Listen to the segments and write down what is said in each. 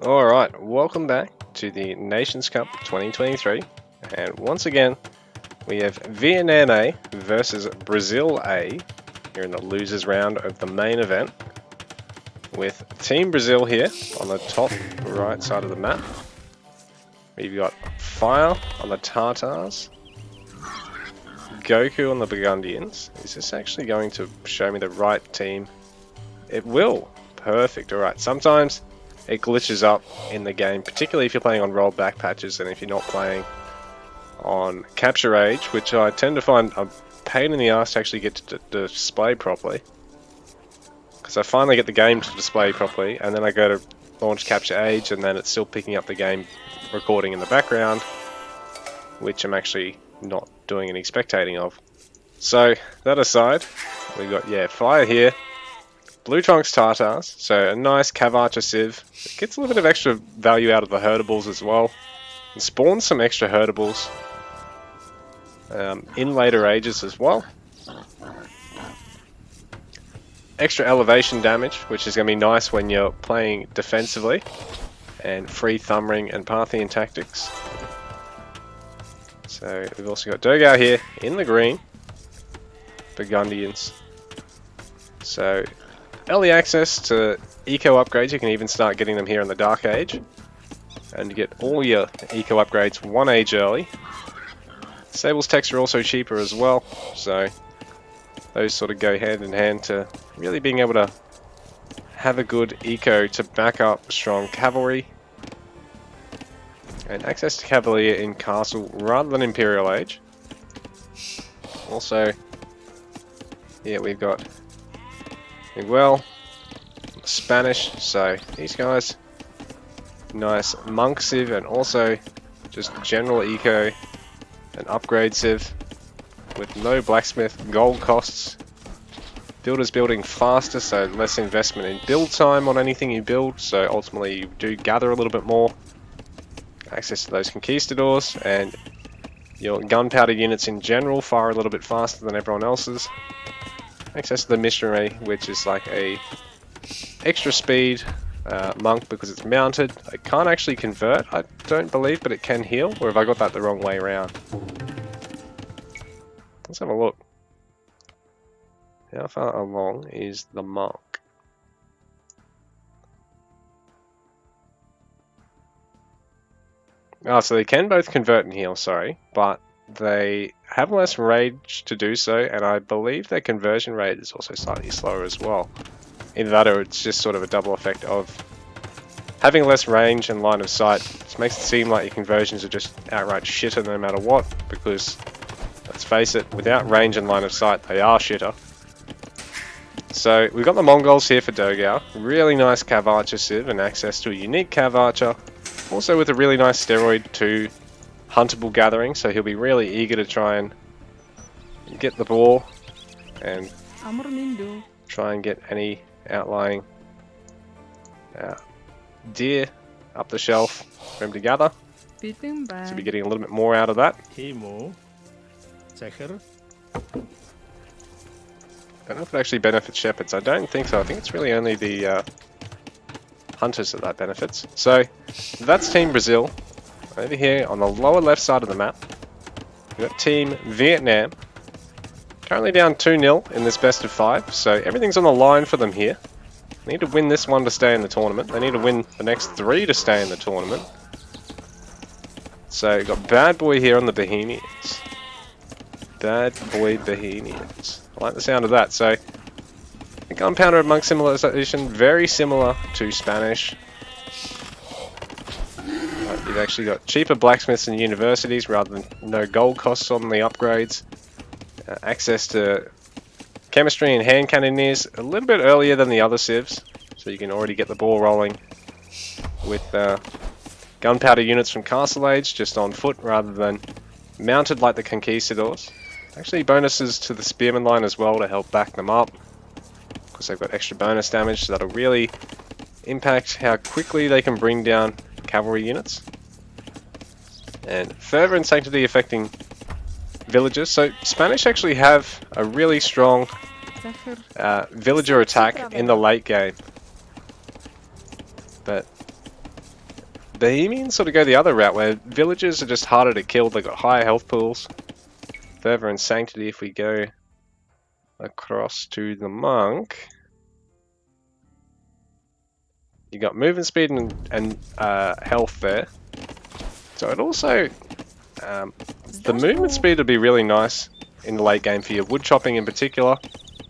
Alright, welcome back to the Nations Cup 2023, and once again we have Vietnam A versus Brazil A here in the losers round of the main event, with Team Brazil here on the top right side of the map. We've got Fire on the Tartars, Goku on the Burgundians. Is this actually going to show me the right team? It will! Perfect, alright. Sometimes it glitches up in the game, particularly if you're playing on rollback patches and if you're not playing on Capture Age, which I tend to find a pain in the ass to actually get to display properly. Because I finally get the game to display properly, and then I go to launch Capture Age, and then it's still picking up the game recording in the background, which I'm actually not doing any spectating of. So, that aside, we've got, Fire here. Blue Trunks Tartars, so a nice Cav Archer Civ. It gets a little bit of extra value out of the Herdables as well. And spawns some extra Herdables in later ages as well. Extra elevation damage, which is going to be nice when you're playing defensively. And free Thumb Ring and Parthian tactics. So we've also got Dogao here in the green. Burgundians. So early access to eco upgrades, you can even start getting them here in the Dark Age. And you get all your eco upgrades 1 age early. Sable's techs are also cheaper as well, so those sort of go hand in hand to really being able to have a good eco to back up strong cavalry. And access to Cavalier in Castle rather than Imperial Age. Also, yeah, we've got Miguel, Spanish, so these guys, nice monk civ and also just general eco and upgrade civ with no blacksmith gold costs. Builders building faster, so less investment in build time on anything you build, so ultimately you do gather a little bit more. Access to those conquistadors, and your gunpowder units in general fire a little bit faster than everyone else's. Access to the missionary, which is like a extra speed monk because it's mounted. It can't actually convert, I don't believe, but it can heal, or have I got that the wrong way around? Let's have a look. How far along is the monk? Oh, so they can both convert and heal, sorry, but they have less rage to do so, and I believe their conversion rate is also slightly slower as well. Either that or it's just sort of a double effect of having less range and line of sight. It makes it seem like your conversions are just outright shitter no matter what, because, let's face it, without range and line of sight, they are shitter. So, we've got the Mongols here for Dogao. Really nice Cav Archer Civ and access to a unique Cav Archer. Also with a really nice steroid to huntable gathering, so he'll be really eager to try and get the ball and try and get any outlying deer up the shelf for him to gather. So be getting a little bit more out of that. I don't know if it actually benefits shepherds. I don't think so. I think it's really only the hunters that benefits. So that's Team Brazil. Over here on the lower left side of the map, we've got Team Vietnam. Currently down 2-0 in this best of 5, so everything's on the line for them here. They need to win this one to stay in the tournament. They need to win the next 3 to stay in the tournament. So you've got Bad Boy here on the Bohemians. Bad Boy Bohemians. I like the sound of that. So the Gunpowder Monk Civilization, very similar to Spanish. You've actually got cheaper blacksmiths and universities rather than no gold costs on the upgrades. Access to chemistry and hand cannoneers a little bit earlier than the other civs, so you can already get the ball rolling with gunpowder units from Castle Age just on foot rather than mounted like the Conquistadors. Actually bonuses to the Spearman line as well to help back them up, because they've got extra bonus damage, so that'll really impact how quickly they can bring down cavalry units. And Fervor and Sanctity affecting villagers. So Spanish actually have a really strong villager attack in the late game. But Bohemians sort of go the other route, where villagers are just harder to kill. They've got higher health pools. Fervor and Sanctity, if we go across to the Monk, you got movement speed and health there. So it also... the movement speed would be really nice in the late game for your wood chopping in particular,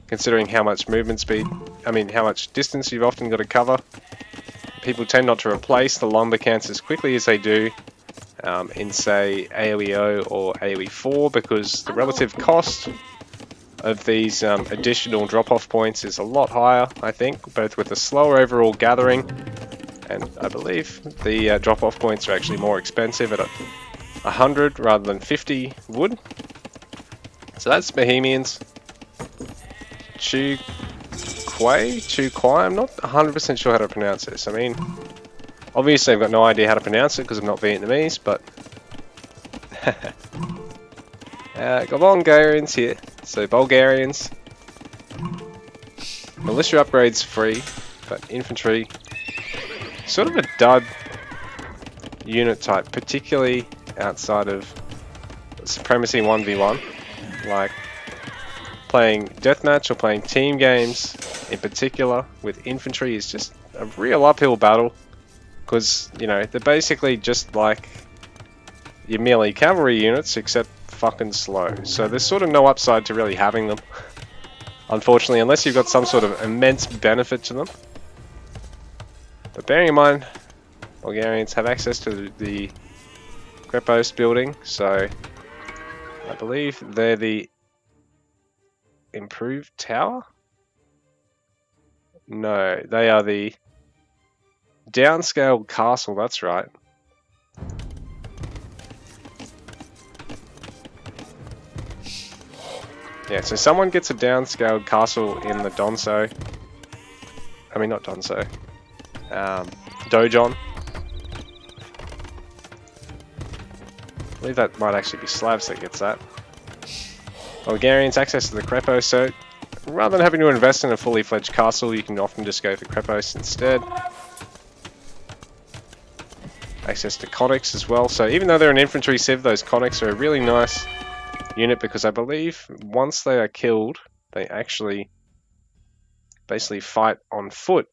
considering how much movement speed, how much distance you've often got to cover. People tend not to replace the lumber cans as quickly as they do in, say, AoE0 or AoE4, because the relative cost of these additional drop-off points is a lot higher, I think, both with a slower overall gathering, and I believe the drop-off points are actually more expensive at 100 rather than 50 wood. So that's Bohemians. Chu Quai, I'm not 100% sure how to pronounce this. Obviously I've got no idea how to pronounce it because I'm not Vietnamese, but... got Bulgarians here. So Bulgarians. Militia upgrades free, but infantry... sort of a dud unit type, particularly outside of Supremacy 1v1. Like playing deathmatch or playing team games in particular with infantry is just a real uphill battle, because they're basically just like your melee cavalry units except fucking slow. So there's sort of no upside to really having them, unfortunately, unless you've got some sort of immense benefit to them. But bearing in mind, Bulgarians have access to the Krepos building, so I believe they're the improved tower? No, they are the downscaled castle, that's right. Yeah, so someone gets a downscaled castle in the Donso. Not Donso. Dojon. I believe that might actually be Slavs that gets that. Bulgarians access to the Krepos, so rather than having to invest in a fully fledged castle, you can often just go for Krepos instead. Access to Conics as well, so even though they're an infantry civ, those Conics are a really nice unit, because I believe once they are killed, they actually basically fight on foot.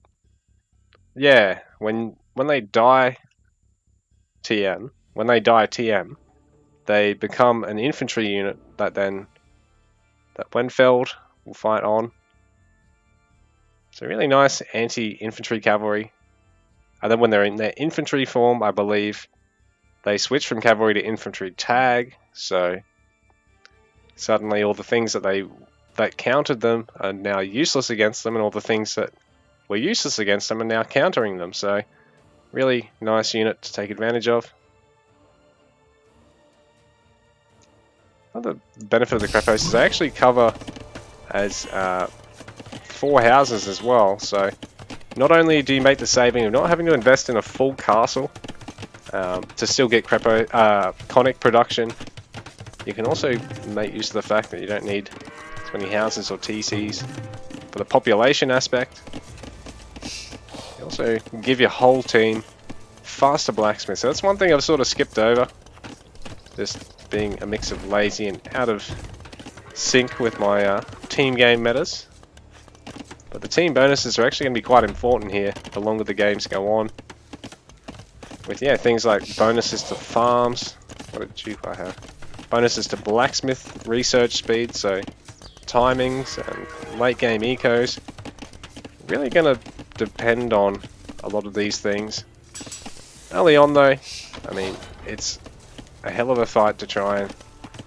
Yeah, when they die TM, they become an infantry unit that when felled will fight on. So really nice anti-infantry cavalry. And then when they're in their infantry form, I believe they switch from cavalry to infantry tag. So suddenly all the things that countered them are now useless against them, and all the things that were useless against them are now countering them. So really nice unit to take advantage of. Another benefit of the Krepos is they actually cover as 4 houses as well, so not only do you make the saving of not having to invest in a full castle to still get Conic production, you can also make use of the fact that you don't need as many houses or TCs for the population aspect. You also give your whole team faster blacksmith, so that's one thing I've sort of skipped over, just being a mix of lazy and out of sync with my team game metas. But the team bonuses are actually going to be quite important here the longer the games go on. With things like bonuses to farms. What did I have? Bonuses to blacksmith research speed, so timings and late game ecos. Really going to depend on a lot of these things. Early on though, it's a hell of a fight to try and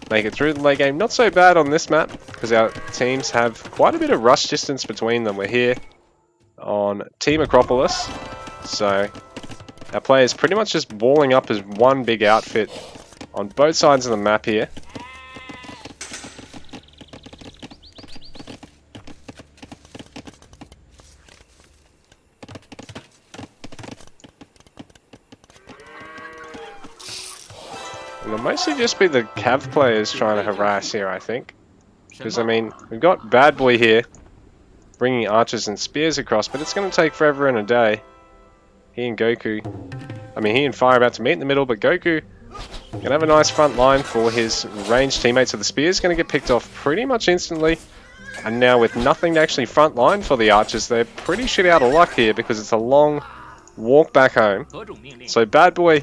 make it through the late game. Not so bad on this map, because our teams have quite a bit of rush distance between them. We're here on Team Acropolis, so our players pretty much just walling up as one big outfit on both sides of the map here. It'll mostly just be the Cav players trying to harass here, I think. Because, we've got Bad Boy here, bringing archers and spears across, but it's going to take forever and a day. He and Goku I mean, he and Fire about to meet in the middle, but Goku gonna have a nice front line for his ranged teammates. So the spear's gonna get picked off pretty much instantly. And now with nothing to actually front line for the archers, they're pretty shit out of luck here because it's a long walk back home. So Bad Boy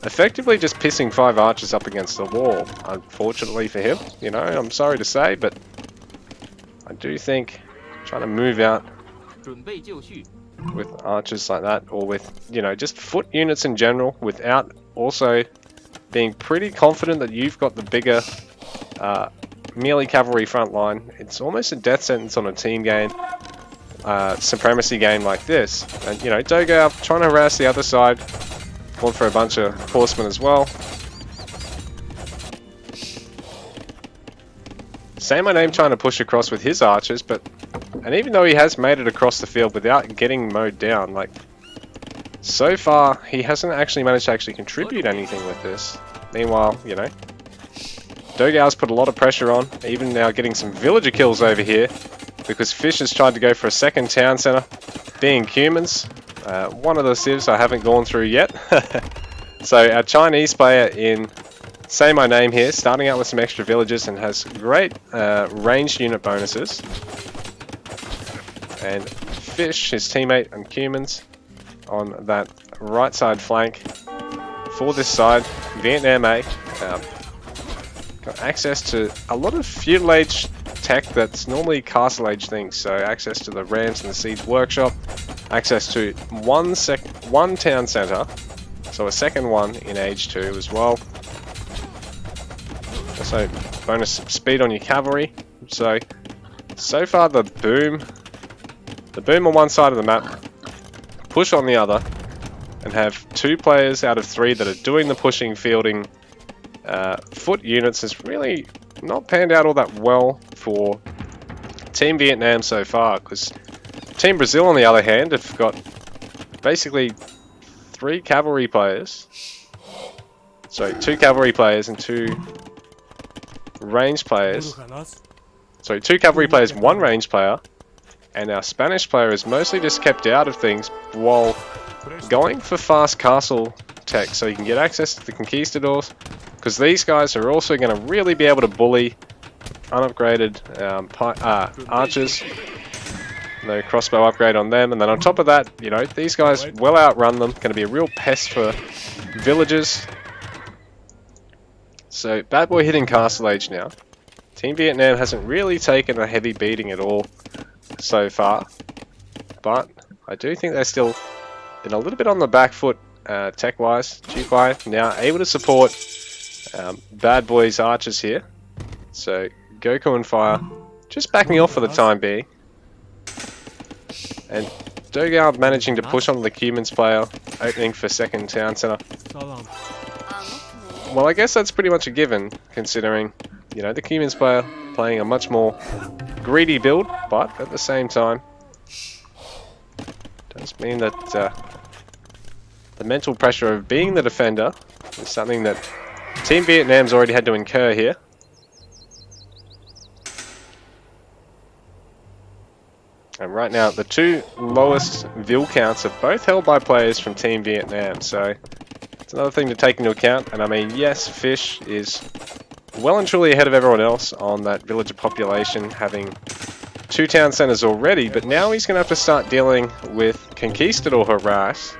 effectively just pissing 5 archers up against the wall, unfortunately for him. You know, I'm sorry to say, but I do think trying to move out with archers like that, or with, you know, just foot units in general, without also being pretty confident that you've got the bigger melee cavalry front line, it's almost a death sentence on a team game, supremacy game like this. And, you know, Doga trying to harass the other side, going for a bunch of horsemen as well. Say My Name trying to push across with his archers, and even though he has made it across the field without getting mowed down, like, so far he hasn't actually managed to actually contribute anything with this. Meanwhile, you know, Dogao's put a lot of pressure on, even now getting some villager kills over here, because Fish has tried to go for a second town center, being humans. One of the civs I haven't gone through yet. So our Chinese player in Say My Name here, starting out with some extra villagers and has great ranged unit bonuses. And Fish, his teammate, and humans on that right side flank for this side. Vietnam A got access to a lot of feudal age tech that's normally castle age things, so access to the Rams and the Siege Workshop, access to one town center, so a second one in age 2 as well. Also bonus speed on your cavalry. So far the boom on one side of the map, push on the other, and have 2 players out of 3 that are doing the pushing, fielding foot units has really not panned out all that well for Team Vietnam so far, because Team Brazil on the other hand have got basically 3 cavalry players. So 2 cavalry players and 2 ranged players. So 2 cavalry players, 1 ranged player, and our Spanish player is mostly just kept out of things while going for fast castle tech so you can get access to the conquistadors, because these guys are also going to really be able to bully unupgraded archers. No crossbow upgrade on them, and then on top of that, you know, these guys well outrun them, going to be a real pest for villagers. So Bad Boy hitting castle age now. Team Vietnam hasn't really taken a heavy beating at all so far, but I do think they're still been a little bit on the back foot tech wise. Chukwai now able to support Bad Boy's archers here. So Goku and Fire just backing off for the time being. And Dogao managing to push on the Cumans player, opening for second town center. Well, I guess that's pretty much a given, considering, you know, the Cumans player playing a much more greedy build, but at the same time, does mean that the mental pressure of being the defender is something that Team Vietnam's already had to incur here. And right now, the 2 lowest Vil counts are both held by players from Team Vietnam, so it's another thing to take into account. And I mean, yes, Fish is well and truly ahead of everyone else on that villager population, having 2 town centers already, but now he's going to have to start dealing with conquistador harass,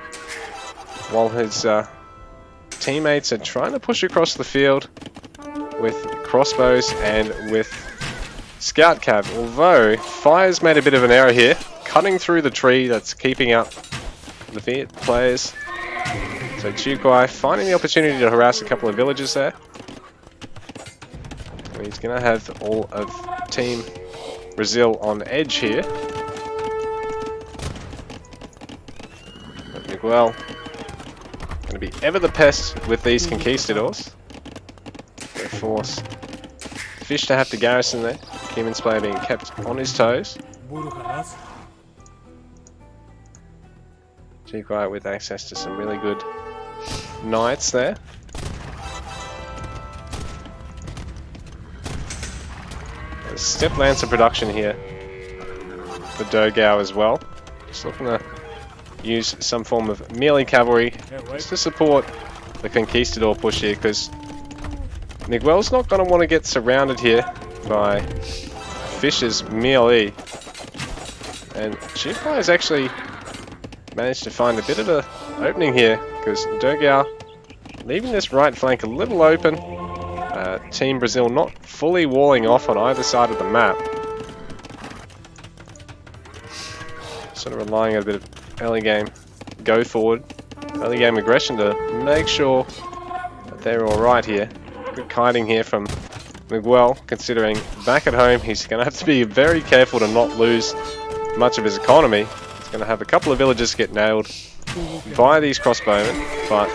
while his teammates are trying to push across the field with crossbows and with scout cav. Although Fire's made a bit of an error here, cutting through the tree that's keeping out the Viet players. So Chukwai finding the opportunity to harass a couple of villagers there. And he's going to have all of Team Brazil on edge here. But Miguel going to be ever the pest with these conquistadors. They force Fish to have to garrison there. Cuman's player being kept on his toes. Chukwai with access to some really good knights there. There's Step Lancer production here for Dogao as well. Just looking to use some form of melee cavalry just to support the Conquistador push here, because Miguel's not going to want to get surrounded here by Fish's melee. And Chiukai has actually managed to find a bit of an opening here, because Dogao leaving this right flank a little open. Team Brazil not fully walling off on either side of the map. Sort of relying on a bit of early game go forward, early game aggression to make sure that they're alright here. Good kiting here from Miguel, considering back at home he's going to have to be very careful to not lose much of his economy. He's going to have a couple of villagers get nailed by these crossbowmen, but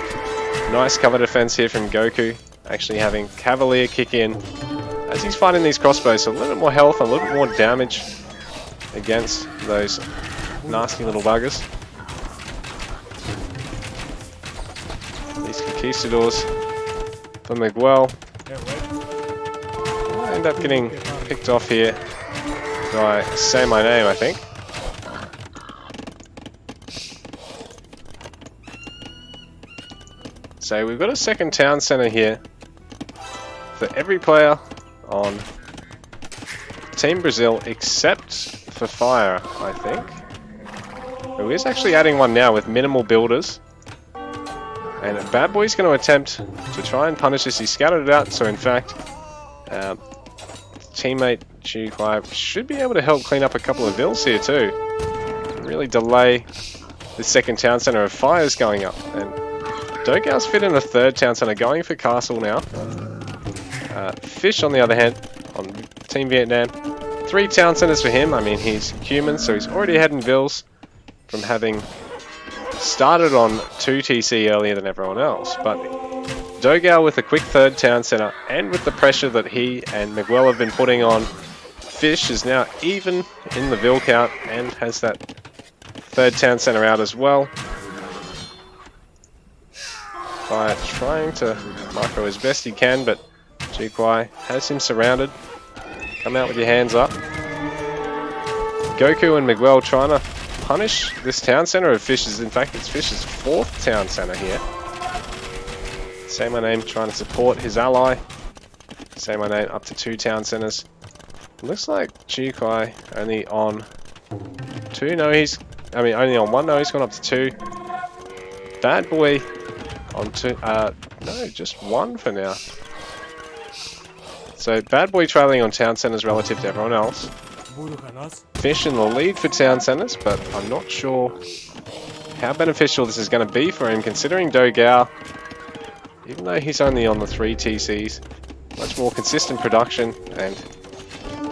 nice cover defense here from Goku, actually having Cavalier kick in as he's fighting these crossbows, so a little bit more health, a little bit more damage against those nasty little buggers. These Conquistadors for Miguel end up getting picked off here by Say My Name, I think. So we've got a second town centre here for every player on Team Brazil except for Fire, I think. Who is actually adding one now with minimal builders. And Bad Boy's going to attempt to try and punish this. He scattered it out, so in fact, teammate Chiukai should be able to help clean up a couple of vills here too. To really delay the second town centre of Fires going up. And Dogao's fit in a third town centre, going for Castle now. Fish, on the other hand, on Team Vietnam, 3 town centres for him. I mean, he's human, so he's already ahead in vills from having started on 2 TC earlier than everyone else. But Dogao with a quick third town centre, and with the pressure that he and Miguel have been putting on Fish, is now even in the vill count and has that third town centre out as well. By trying to micro as best he can, but Chiukai has him surrounded. Come out with your hands up. Goku and Miguel trying to punish this town centre of Fish's. In fact, it's Fish's 4th town centre here. Say My Name trying to support his ally. Say My Name up to 2 town centres. Looks like Chiukai only on 2. No, only on 1. No, he's gone up to 2. Bad Boy on 2. No, just 1 for now. So Bad Boy trailing on town centres relative to everyone else. Fish in the lead for town centres, but I'm not sure how beneficial this is going to be for him, considering Dogao, even though he's only on the 3 TCs, much more consistent production and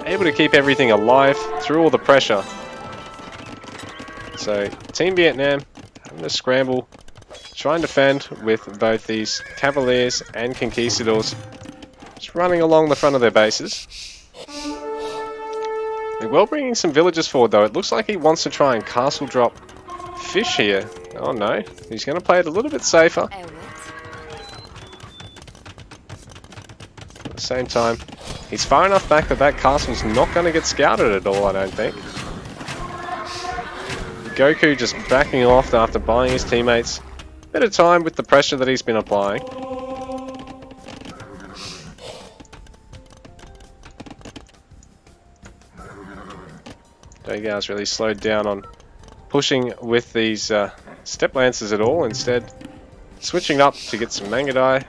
able to keep everything alive through all the pressure. So Team Vietnam having to scramble, try and defend with both these Cavaliers and Conquistadors just running along the front of their bases. Miguel bringing some villagers forward though. It looks like he wants to try and castle drop Fish here. Oh no, he's going to play it a little bit safer. At the same time, he's far enough back that that castle's not going to get scouted at all, I don't think. Goku just backing off after buying his teammates a bit of time with the pressure that he's been applying. Dogao's really slowed down on pushing with these step lancers at all, instead switching up to get some Mangadai.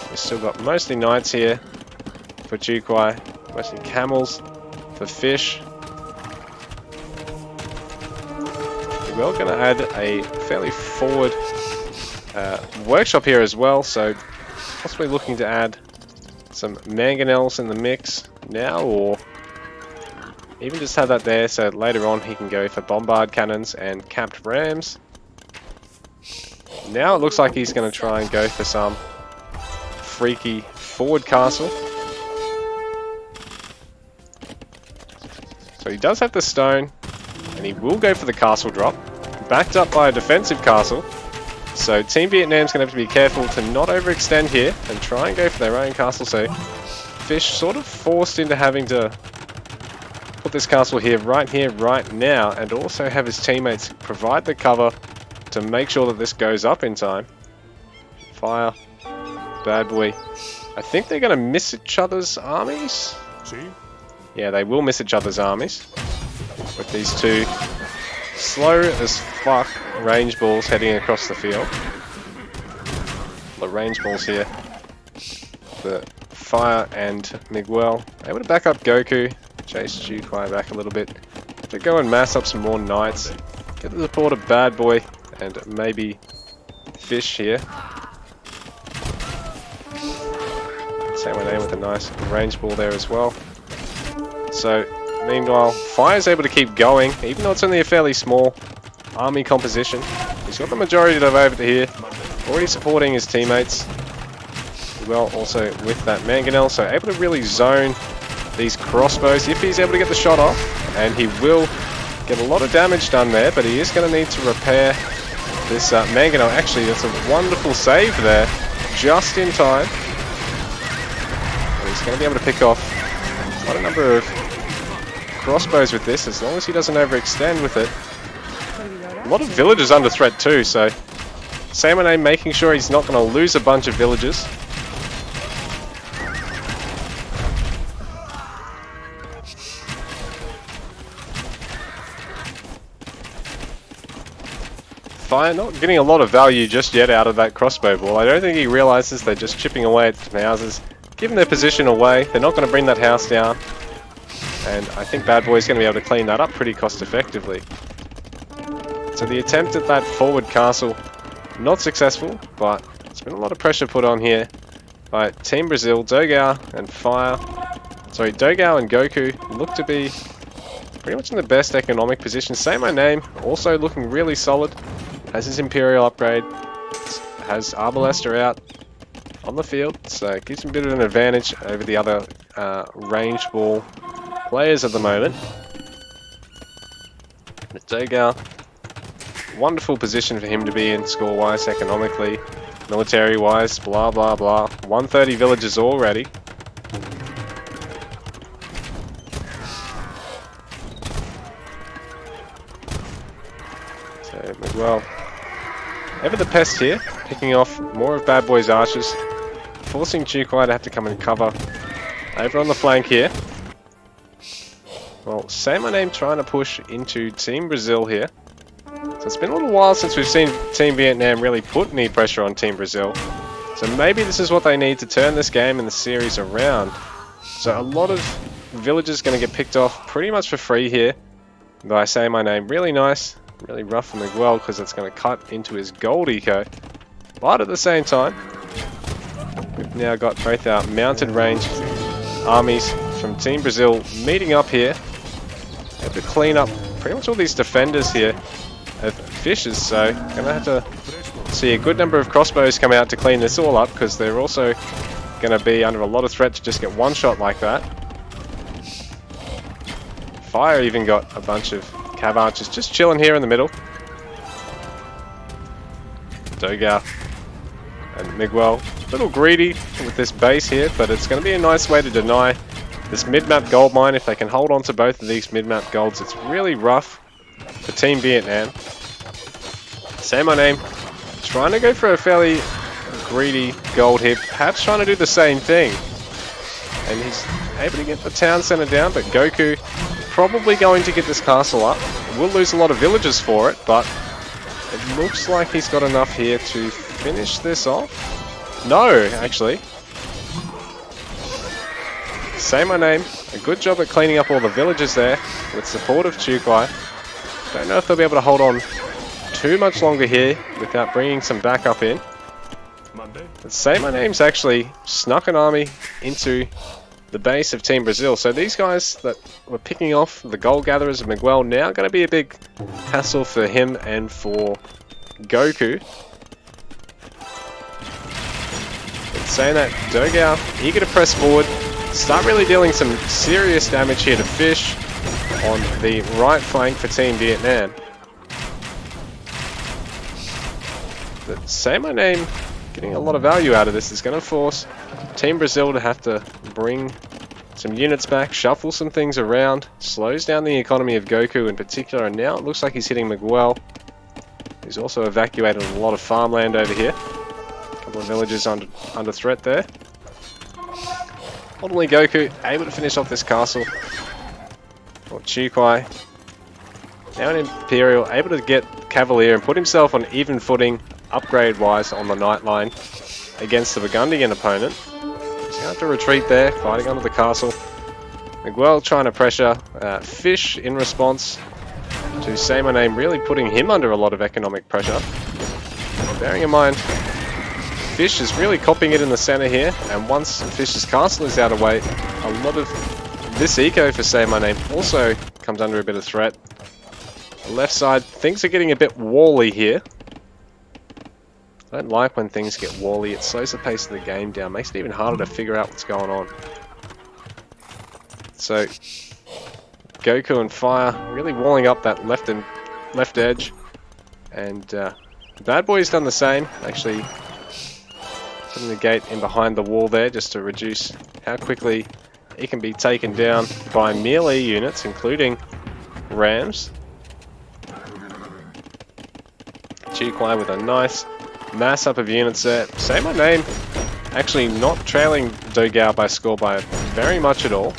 We've still got mostly knights here for Chiukai, mostly camels for Fish. We're going to add a fairly forward workshop here as well, so possibly looking to add some mangonels in the mix now, or even just have that there so later on he can go for bombard cannons and capped rams. Now it looks like he's going to try and go for some freaky forward castle. So he does have the stone, and he will go for the castle drop, backed up by a defensive castle. So Team Vietnam's going to have to be careful to not overextend here and try and go for their own castle. So Fish sort of forced into having to put put this castle here, right now, and also have his teammates provide the cover to make sure that this goes up in time. Fire. Bad boy. I think they're going to miss each other's armies. Yeah, they will miss each other's armies. With these two slow as fuck range balls heading across the field. The range balls here. The Fire and Miguel able to back up Goku. Chase Jukai back a little bit. To go and mass up some more knights. Get the support of Bad Boy and maybe Fish here. Same way with a nice range ball there as well. So, meanwhile, Fire's able to keep going, even though it's only a fairly small army composition. He's got the majority of over here, already supporting his teammates. Well, also with that Mangonel, so able to really zone these crossbows if he's able to get the shot off, and he will get a lot of damage done there, but he is going to need to repair this Mangonel. Actually, that's a wonderful save there, just in time. And he's going to be able to pick off quite a number of crossbows with this, as long as he doesn't overextend with it. A lot of villagers under threat too, so Samane making sure he's not going to lose a bunch of villagers. Fire not getting a lot of value just yet out of that crossbow ball. I don't think he realizes they're just chipping away at some houses. Given their position away, they're not going to bring that house down. And I think Bad Boy's going to be able to clean that up pretty cost effectively. So the attempt at that forward castle, not successful, but there's been a lot of pressure put on here by Team Brazil. Dogao and Fire, sorry, Dogao and Goku look to be pretty much in the best economic position. Say my name, also looking really solid. Has his Imperial upgrade, has Arbalester out on the field, so it gives him a bit of an advantage over the other range ball players at the moment. But Dogao, wonderful position for him to be in score-wise, economically, military-wise, blah blah blah. 130 villages already. So Miguel, ever the pest here, picking off more of Bad Boy's archers, forcing Jukai to have to come and cover over on the flank here. Well, say my name trying to push into Team Brazil here. So it's been a little while since we've seen Team Vietnam really put any pressure on Team Brazil. So maybe this is what they need to turn this game and the series around. So a lot of villagers going to get picked off pretty much for free here by Say My Name. Really nice, really rough for Miguel because it's going to cut into his gold eco. But at the same time, we've now got both our mounted range armies from Team Brazil meeting up here. Have to clean up pretty much all these defenders here of Fishes, so gonna have to see a good number of crossbows come out to clean this all up, because they're also gonna be under a lot of threat to just get one shot like that. Fire even got a bunch of cav archers just chilling here in the middle. Dogao and Miguel, a little greedy with this base here, but it's going to be a nice way to deny this mid-map gold mine. If they can hold on to both of these mid-map golds, it's really rough for Team Vietnam. Say my name, trying to go for a fairly greedy gold hit, perhaps trying to do the same thing. And he's able to get the town center down, but Goku probably going to get this castle up. We'll lose a lot of villagers for it, but it looks like he's got enough here to finish this off. No, actually. Say my name. A good job at cleaning up all the villagers there with support of Jukai. Don't know if they'll be able to hold on too much longer here without bringing some backup in. But Say My Name's actually snuck an army into the base of Team Brazil. So these guys that were picking off the gold gatherers of Miguel now going to be a big hassle for him and for Goku. But saying that, Dogao eager to press forward, start really dealing some serious damage here to Fish on the right flank for Team Vietnam. But Say My Name getting a lot of value out of this is going to force Team Brazil to have to bring some units back, shuffle some things around, slows down the economy of Goku in particular, and now it looks like he's hitting Miguel. He's also evacuated a lot of farmland over here. A couple of villages under threat there. Ultimately, Goku able to finish off this castle. Or Chiu-Kai. Now an Imperial, able to get Cavalier and put himself on even footing, upgrade-wise, on the Knight line against the Burgundian opponent. He's going to have to retreat there, fighting under the castle. Miguel trying to pressure Fish in response to Say My Name, really putting him under a lot of economic pressure. Bearing in mind, Fish is really copying it in the center here, and once Fish's castle is out of way, a lot of this eco for Say My Name also comes under a bit of threat. The left side, things are getting a bit wally here. I don't like when things get wally, it slows the pace of the game down, makes it even harder to figure out what's going on. So, Goku and Fire really walling up that left edge, and Bad Boy's done the same, actually putting the gate in behind the wall there just to reduce how quickly it can be taken down by melee units, including Rams. Chiu-Kai with a nice mass up of units there. Say My Name actually not trailing Dogao by score by very much at all.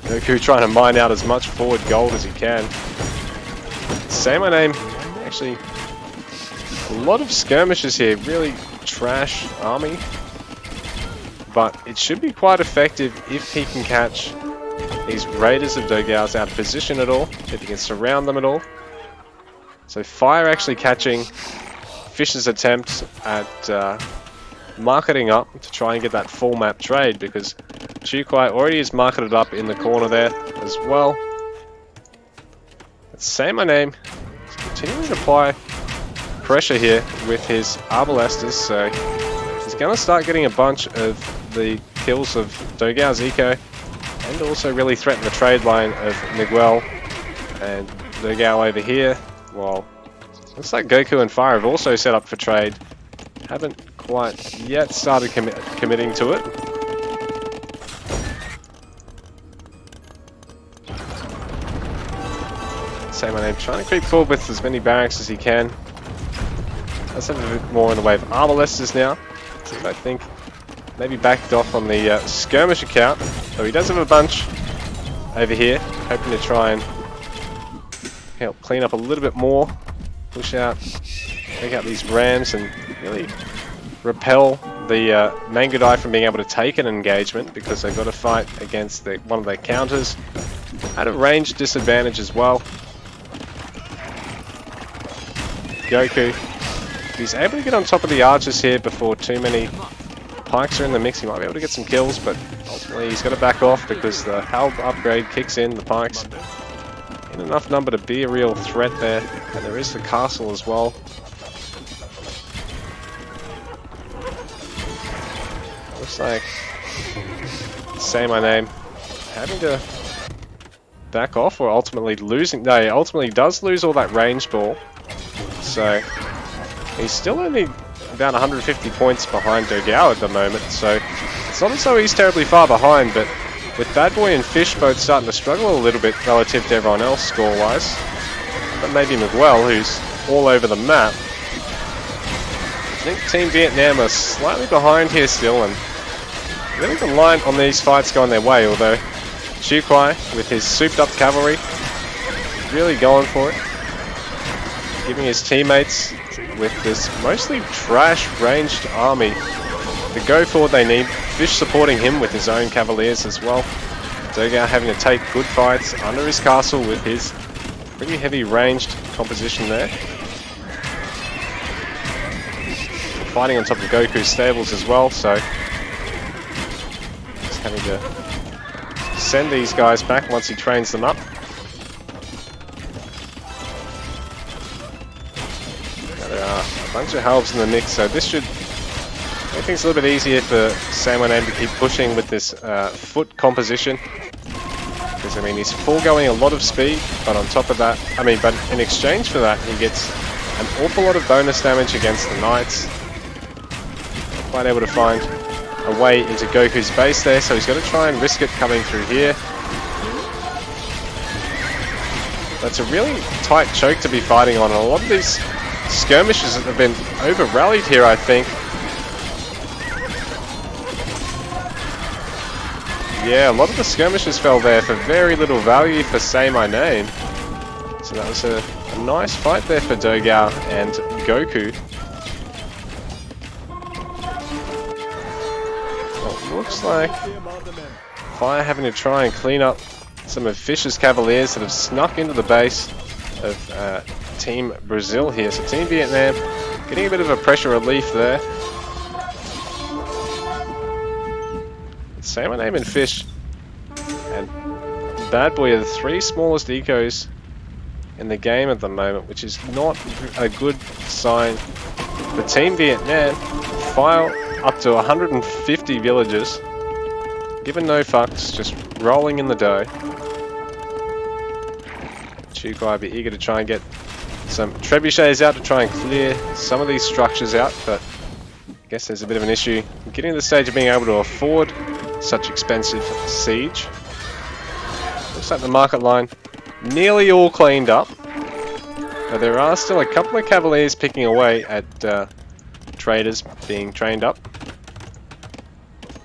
Goku trying to mine out as much forward gold as he can. Say My Name, actually a lot of skirmishes here, really trash army. But it should be quite effective if he can catch these Raiders of Dogao's out of position at all, if he can surround them at all. So Fire actually catching Fish's attempt at marketing up to try and get that full map trade, because Chiu-Kai already is marketed up in the corner there as well. But Say My Name is continuing to apply pressure here with his Arbalestas, so he's going to start getting a bunch of the kills of Dogao's eco, and also really threaten the trade line of Miguel and Dogao over here. Well, looks like Goku and Fire have also set up for trade. Haven't quite yet started committing to it. Say My Name, trying to creep forward with as many barracks as he can. Let's have a bit more in the way of Arbalestas now. I think maybe backed off on the skirmish account, though he does have a bunch over here, hoping to try and help clean up a little bit more, push out, take out these Rams and really repel the Mangudai from being able to take an engagement, because they've got to fight against one of their counters at a range disadvantage as well. Goku, if he's able to get on top of the archers here before too many pikes are in the mix, he might be able to get some kills, but ultimately he's got to back off because the Halb upgrade kicks in, the pikes in enough number to be a real threat there, and there is the castle as well. Looks like Say My Name having to back off, or ultimately losing. No, he ultimately does lose all that range ball, so he's still only about 150 points behind Dogao at the moment, so it's not as though he's terribly far behind, but with Bad Boy and Fish both starting to struggle a little bit relative to everyone else score-wise, but maybe Miguel, who's all over the map. I think Team Vietnam are slightly behind here still, and really reliant on these fights going their way, although Chiu-Kai, with his souped-up cavalry, is really going for it, giving his teammates with this mostly trash ranged army the go forward they need. Fish supporting him with his own cavaliers as well. Dogao having to take good fights under his castle with his pretty heavy ranged composition there. Fighting on top of Goku's stables as well, so just having to send these guys back once he trains them up. There are a bunch of Halbs in the mix, so this should make things a little bit easier for Say My Name to keep pushing with this foot composition. Because, I mean, he's foregoing a lot of speed, but on top of that, but in exchange for that, he gets an awful lot of bonus damage against the Knights. Quite able to find away into Goku's base there, so he's got to try and risk it coming through here. That's a really tight choke to be fighting on, and a lot of these skirmishes have been over-rallied here, I think. Yeah, a lot of the skirmishes fell there for very little value for Say My Name. So that was a nice fight there for Dogao and Goku. Well, it looks like Fire having to try and clean up some of Fish's Cavaliers that have snuck into the base of Team Brazil here. So Team Vietnam getting a bit of a pressure relief there. Say My Name and Fish and Bad Boy are the three smallest ecos in the game at the moment, which is not a good sign for Team Vietnam. Fire up to 150 villagers, given no fucks, just rolling in the dough. Chukai be eager to try and get some trebuchets out to try and clear some of these structures out, but I guess there's a bit of an issue getting to the stage of being able to afford such expensive siege. Looks like the market line nearly all cleaned up. But there are still a couple of Cavaliers picking away at traders being trained up.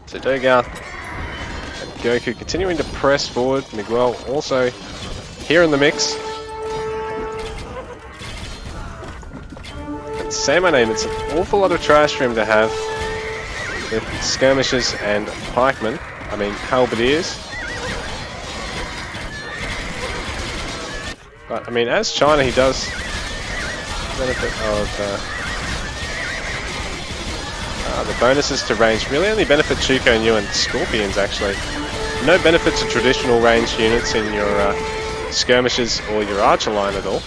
So Dogao and Goku continuing to press forward. Miguel also here in the mix. And Say My Name, it's an awful lot of trash for him to have with skirmishers and pikemen. I mean, halberdiers. But, I mean, as China, he does benefit of the bonuses to range. Really only benefit Chuko and you and Scorpions, actually. No benefit to traditional ranged units in your skirmishers or your archer line at all.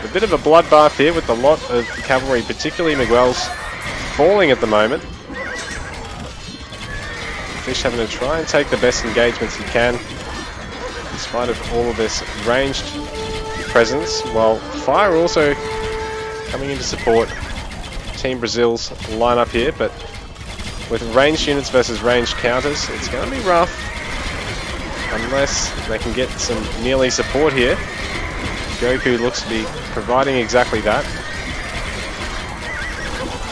A bit of a bloodbath here with a lot of cavalry, particularly Miguel's, falling at the moment. Fish having to try and take the best engagements he can, in spite of all of this ranged presence, while Fire also coming in to support Team Brazil's lineup here, but with ranged units versus ranged counters, it's going to be rough unless they can get some melee support here. Goku looks to be providing exactly that.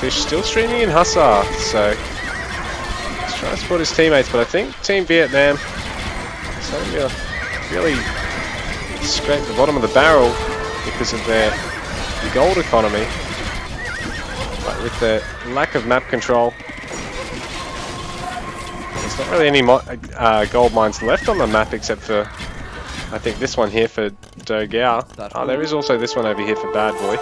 Fish still streaming in Hussar, so he's trying to support his teammates, but I think Team Vietnam is starting to really scrape the bottom of the barrel because of their gold economy. But with the lack of map control, there's not really any gold mines left on the map except for, I think, this one here for Dogao. Oh, there is also this one over here for Bad Boy.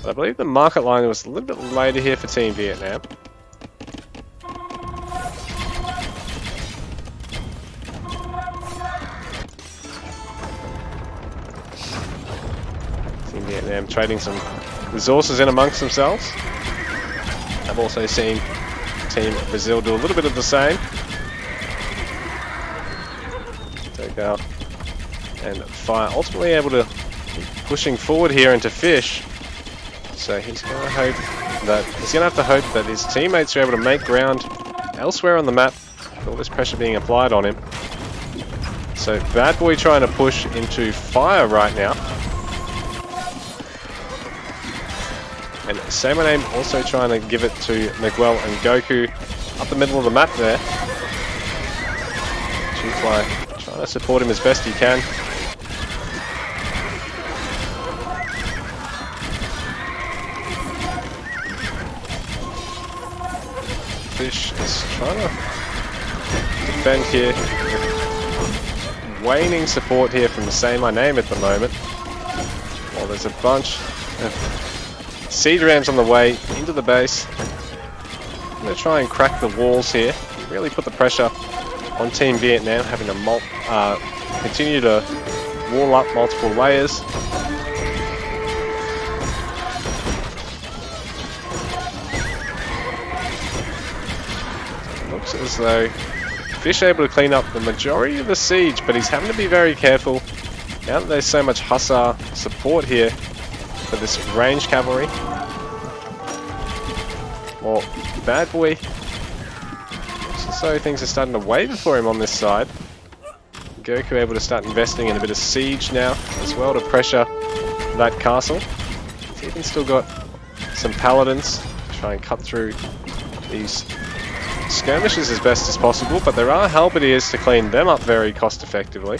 But I believe the market line was a little bit later here for Team Vietnam. Team Vietnam trading some resources in amongst themselves. I've also seen Team Brazil do a little bit of the same. Dogao and Fire ultimately able to keep pushing forward here into Fish. So he's going to have to hope that his teammates are able to make ground elsewhere on the map with all this pressure being applied on him. So Bad Boy trying to push into Fire right now. And Say My Name also trying to give it to Miguel and Goku up the middle of the map there. Chukai trying to support him as best he can. Fish is trying to defend here. Waning support here from Say My Name at the moment. While there's a bunch of siege rams on the way into the base. I'm going to try and crack the walls here. Really put the pressure on Team Vietnam, having to continue to wall up multiple layers. Looks as though Fish able to clean up the majority of the siege, but he's having to be very careful now that there's so much Hussar support here for this ranged cavalry. Well, Bad Boy. So things are starting to waver for him on this side. Goku able to start investing in a bit of siege now as well to pressure that castle. He's even still got some paladins to try and cut through these skirmishes as best as possible, but there are halberdiers to clean them up very cost effectively.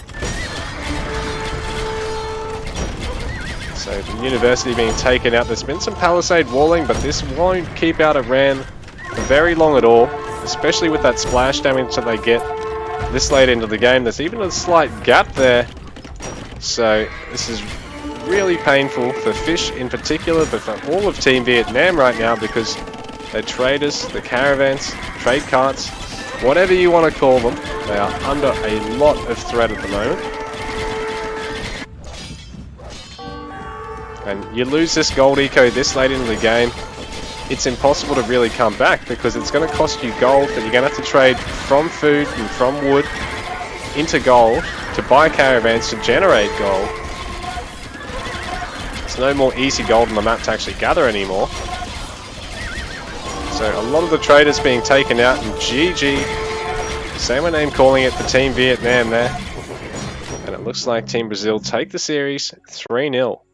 So the university being taken out. There's been some palisade walling, but this won't keep out Iran very long at all, especially with that splash damage that they get this late into the game. There's even a slight gap there, so this is really painful for Fish in particular, but for all of Team Vietnam right now, because their traders, the caravans, trade carts, whatever you want to call them, they are under a lot of threat at the moment. And you lose this gold eco this late into the game, it's impossible to really come back, because it's going to cost you gold that you're going to have to trade from food and from wood into gold to buy caravans to generate gold. There's no more easy gold on the map to actually gather anymore. So a lot of the traders being taken out, and GG, same name calling it for Team Vietnam there. And it looks like Team Brazil take the series 3-0.